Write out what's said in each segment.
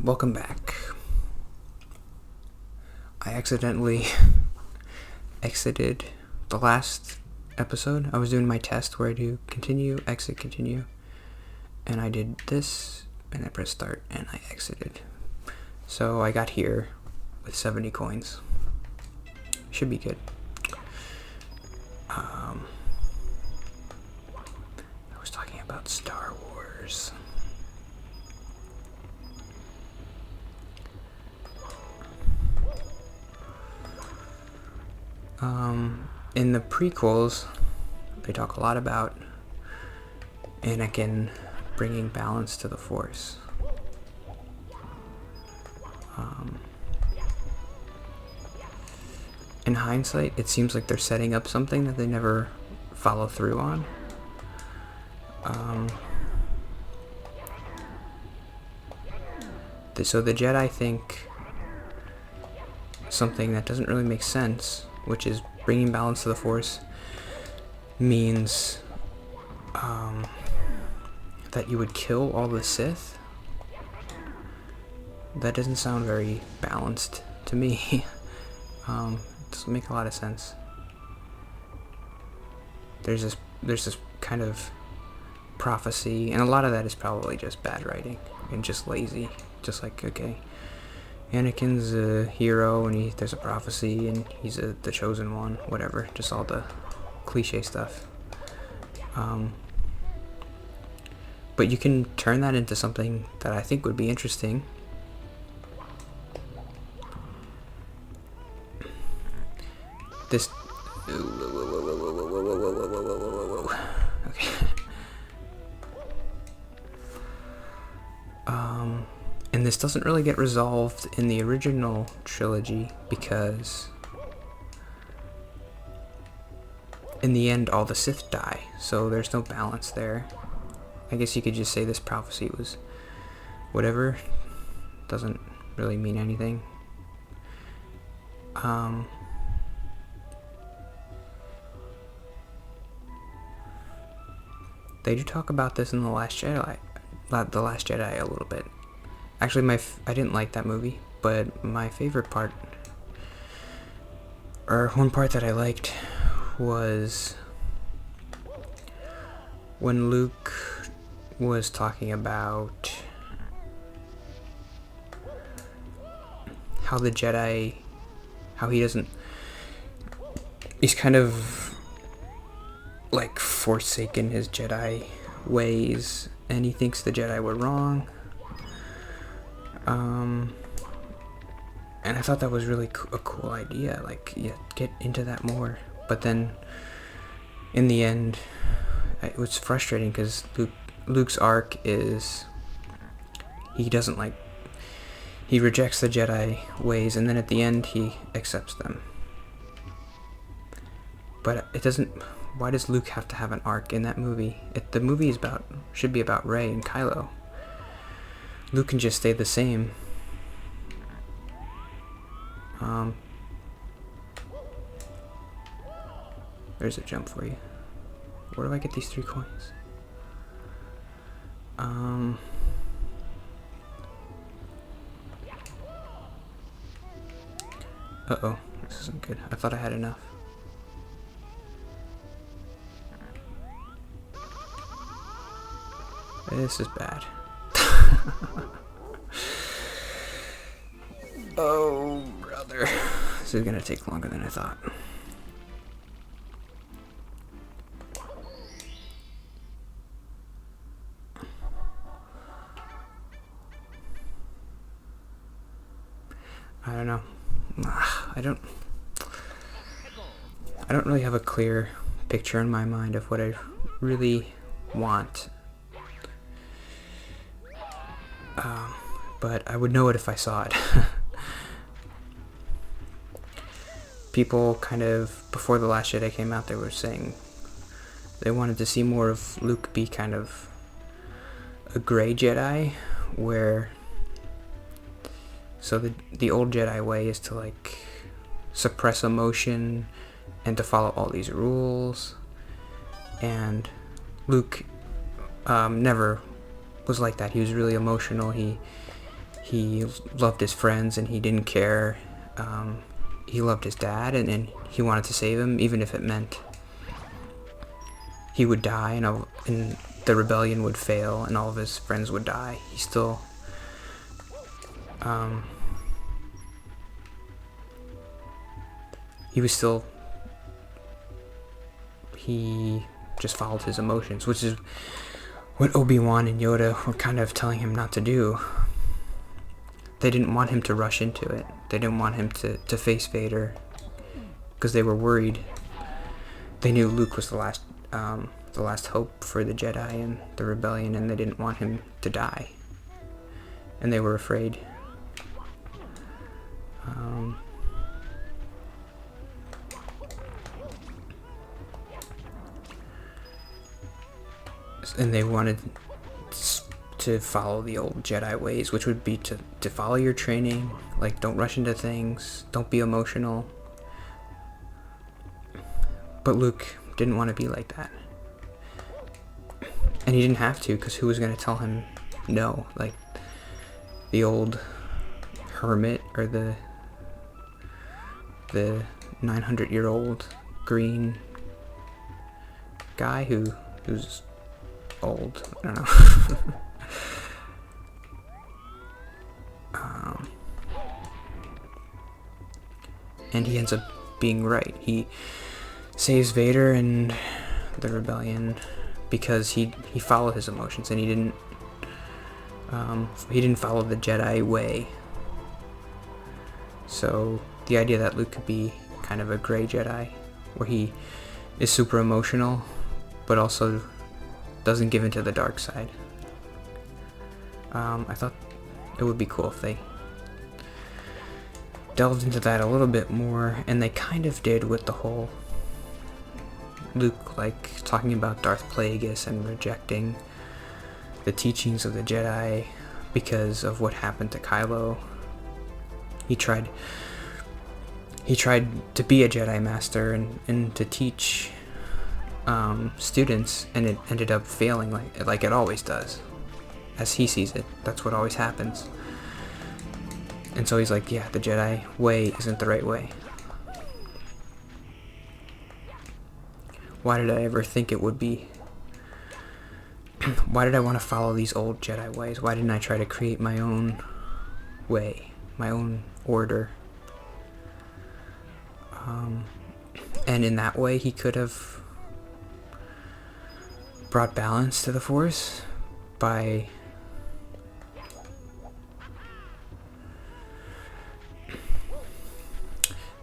welcome back. I accidentally exited the last episode. I was doing my test where I do continue, exit, continue, and I did this, and I pressed start, and I exited. So I got here with 70 coins. Should be good. I was talking about Star Wars. In the prequels, they talk a lot about Anakin bringing balance to the Force. In hindsight, it seems like they're setting up something that they never follow through on. So the Jedi think something that doesn't really make sense, which is bringing balance to the Force means that you would kill all the Sith. That doesn't sound very balanced to me. It doesn't make a lot of sense. There's this kind of prophecy, and a lot of that is probably just bad writing and just lazy. Just like, okay, Anakin's a hero, and there's a prophecy, and he's the chosen one, whatever. Just all the cliche stuff. But you can turn that into something that I think would be interesting. This... Okay. And this doesn't really get resolved in the original trilogy because in the end all the Sith die, so there's no balance there. I guess you could just say this prophecy was whatever. Doesn't really mean anything. They do talk about this in The Last Jedi a little bit. Actually, I didn't like that movie, but my favorite part, or one part that I liked, was when Luke was talking about how the Jedi, he's kind of like forsaken his Jedi ways, and he thinks the Jedi were wrong. And I thought that was really a cool idea, like, yeah, get into that more. But then, in the end, it was frustrating because Luke's arc is, he rejects the Jedi ways, and then at the end he accepts them. But it doesn't, why does Luke have to have an arc in that movie? The movie should be about Rey and Kylo. Luke can just stay the same. There's a jump for you. Where do I get these 3 coins? Uh-oh, this isn't good. I thought I had enough. This is bad. Oh, brother. This is gonna take longer than I thought. I don't know. I don't really have a clear picture in my mind of what I really want. But I would know it if I saw it. People kind of, before The Last Jedi came out, they were saying they wanted to see more of Luke be kind of a gray Jedi, where, so the old Jedi way is to like suppress emotion and to follow all these rules, and Luke never was like that. He was really emotional. He he loved his friends and he didn't care. He loved his dad, and he wanted to save him, even if it meant he would die and the rebellion would fail and all of his friends would die. He still he just followed his emotions, which is what Obi-Wan and Yoda were kind of telling him not to do. They didn't want him to rush into it. They didn't want him to face Vader because they were worried. They knew Luke was the last hope for the Jedi and the rebellion, and they didn't want him to die. And they were afraid. And they wanted to follow the old Jedi ways, which would be to follow your training, like don't rush into things, don't be emotional. But Luke didn't want to be like that. And he didn't have to, because who was going to tell him no? Like the old hermit, or the 900-year-old green guy who's old. I don't know. And he ends up being right. He saves Vader and the rebellion because he followed his emotions, and he didn't follow the Jedi way. So the idea that Luke could be kind of a gray Jedi, where he is super emotional but also doesn't give into the dark side. I thought it would be cool if they delved into that a little bit more, and they kind of did with the whole Luke like talking about Darth Plagueis and rejecting the teachings of the Jedi because of what happened to Kylo. He tried to be a Jedi Master and to teach students, and it ended up failing like it always does. As he sees it, that's what always happens. And so he's like, yeah, the Jedi way isn't the right way. Why did I ever think it would be? Why did I want to follow these old Jedi ways? Why didn't I try to create my own way, my own order? And in that way, he could have brought balance to the Force by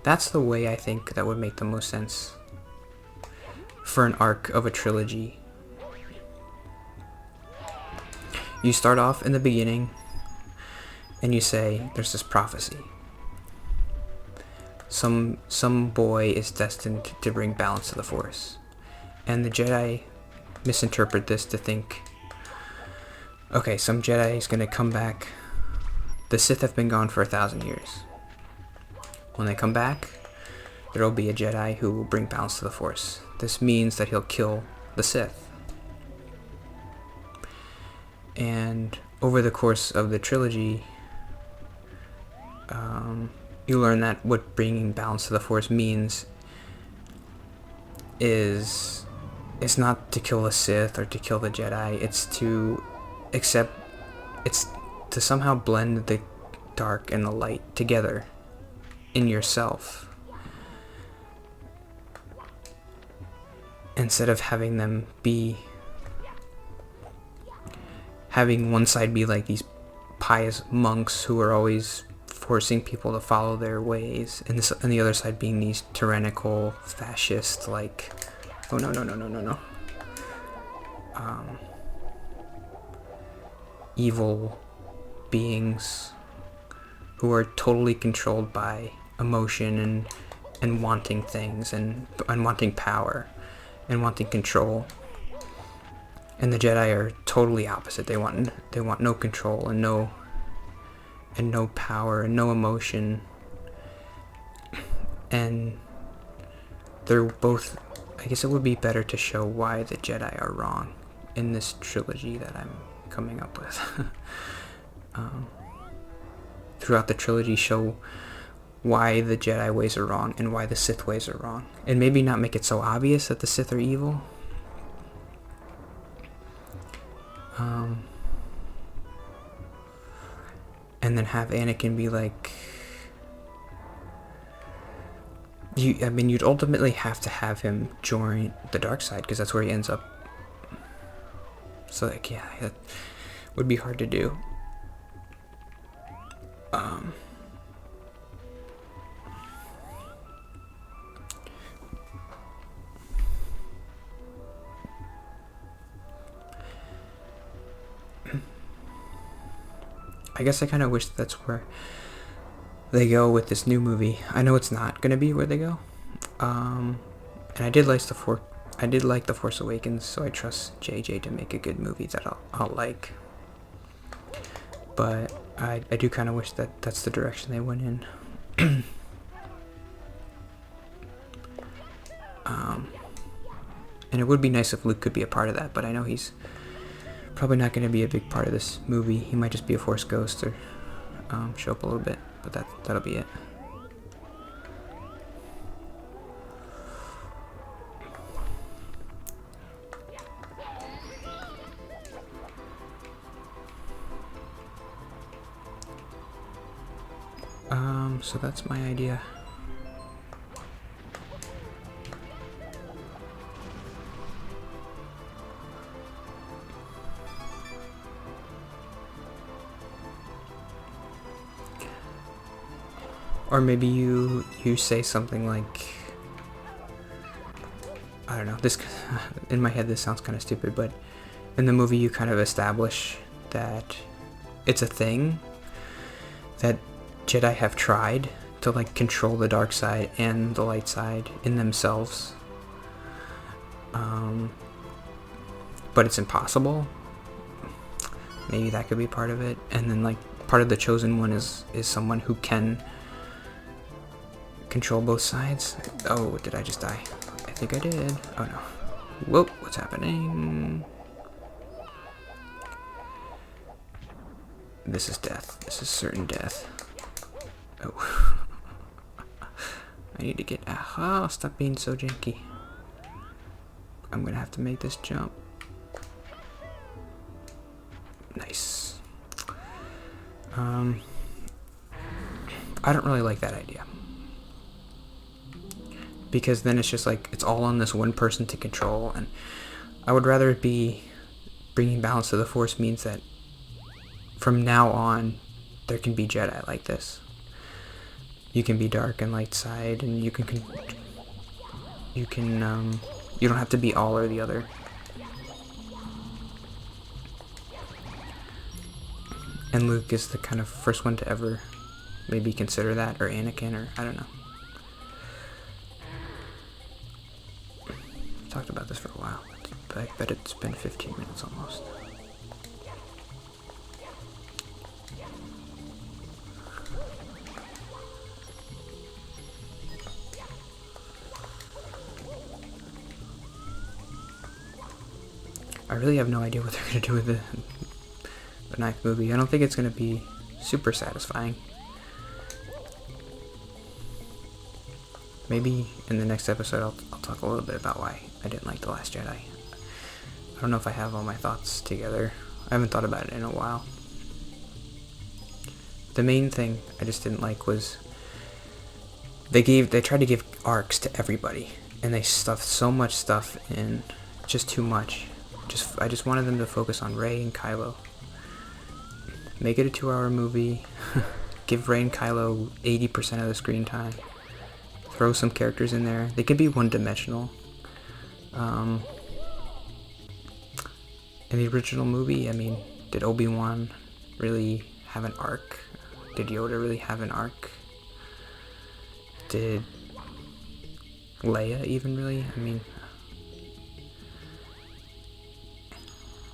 that's the way I think that would make the most sense for an arc of a trilogy. You start off in the beginning and you say there's this prophecy. Some boy is destined to bring balance to the Force. And the Jedi misinterpret this to think, okay, some Jedi is going to come back. The Sith have been gone for 1,000 years. When they come back, there will be a Jedi who will bring balance to the Force. This means that he'll kill the Sith. And over the course of the trilogy, you learn that what bringing balance to the Force means is it's not to kill the Sith or to kill the Jedi. It's to somehow blend the dark and the light together in yourself, instead of having one side be like these pious monks who are always forcing people to follow their ways, and the other side being these tyrannical fascist, like, oh no, evil beings who are totally controlled by emotion and wanting things and wanting power and wanting control. And the Jedi are totally opposite. They want no control and no power and no emotion. And they're both, I guess it would be better to show why the Jedi are wrong in this trilogy that I'm coming up with. throughout the trilogy show why the Jedi ways are wrong and why the Sith ways are wrong. And maybe not make it so obvious that the Sith are evil. And then have Anakin be like... you'd ultimately have to have him join the dark side, because that's where he ends up. So, like, yeah, that would be hard to do. I guess I kind of wish that's where they go with this new movie. I know it's not gonna be where they go. And I did like The Force Awakens, so I trust JJ to make a good movie that I'll like. But I do kind of wish that that's the direction they went in. And it would be nice if Luke could be a part of that, but I know he's probably not going to be a big part of this movie. He might just be a Force ghost or show up a little bit, but that'll be it. So that's my idea. Or maybe you say something like, I don't know, this, in my head this sounds kind of stupid, but in the movie you kind of establish that it's a thing that Jedi have tried to like control the dark side and the light side in themselves, but it's impossible. Maybe that could be part of it. And then like part of the chosen one is someone who can control both sides. Oh, did I just die? I think I did. Oh no. Whoa, what's happening? This is death. This is certain death. Oh. I need to get... Aha, stop being so janky. I'm gonna have to make this jump. Nice. I don't really like that idea. Because then it's just like, it's all on this one person to control, and I would rather it be bringing balance to the Force means that from now on, there can be Jedi like this. You can be dark and light side, and you don't have to be all or the other. And Luke is the kind of first one to ever maybe consider that, or Anakin, or I don't know. I've talked about this for a while, but I bet it's been 15 minutes almost. I really have no idea what they're going to do with the ninth movie. I don't think it's going to be super satisfying. Maybe in the next episode I'll talk a little bit about why I didn't like The Last Jedi. I don't know if I have all my thoughts together. I haven't thought about it in a while. The main thing I just didn't like was they tried to give arcs to everybody, and they stuffed so much stuff in, just too much. I just wanted them to focus on Rey and Kylo. Make it a 2-hour movie. Give Rey and Kylo 80% of the screen time. Throw some characters in there. They could be one-dimensional. In the original movie, I mean, did Obi-Wan really have an arc? Did Yoda really have an arc? Did Leia even really? I mean,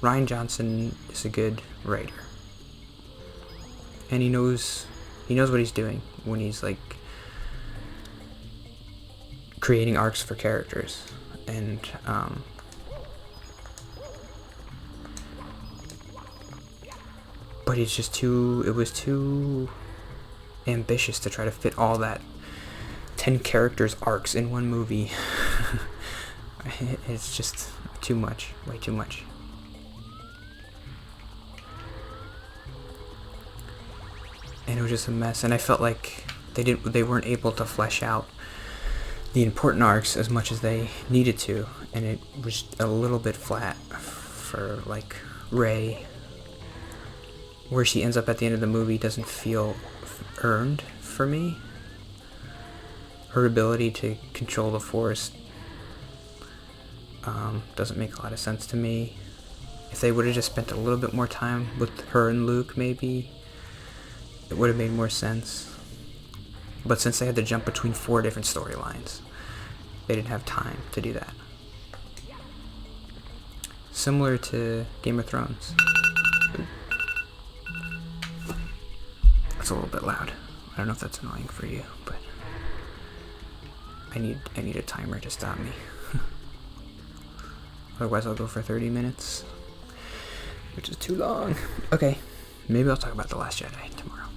Rian Johnson is a good writer, and he knows what he's doing when he's like creating arcs for characters. And but it's just it was too ambitious to try to fit all that 10 characters arcs in one movie. It's just too much, way too much. And it was just a mess, and I felt like they weren't able to flesh out the important arcs as much as they needed to, and it was a little bit flat for like Rey. Where she ends up at the end of the movie doesn't feel earned for me. Her ability to control the Force doesn't make a lot of sense to me. If they would have just spent a little bit more time with her and Luke, maybe it would have made more sense. But since they had to jump between 4 different storylines, they didn't have time to do that. Similar to Game of Thrones. That's a little bit loud. I don't know if that's annoying for you, but I need a timer to stop me. Otherwise I'll go for 30 minutes, which is too long. Okay, maybe I'll talk about The Last Jedi tomorrow.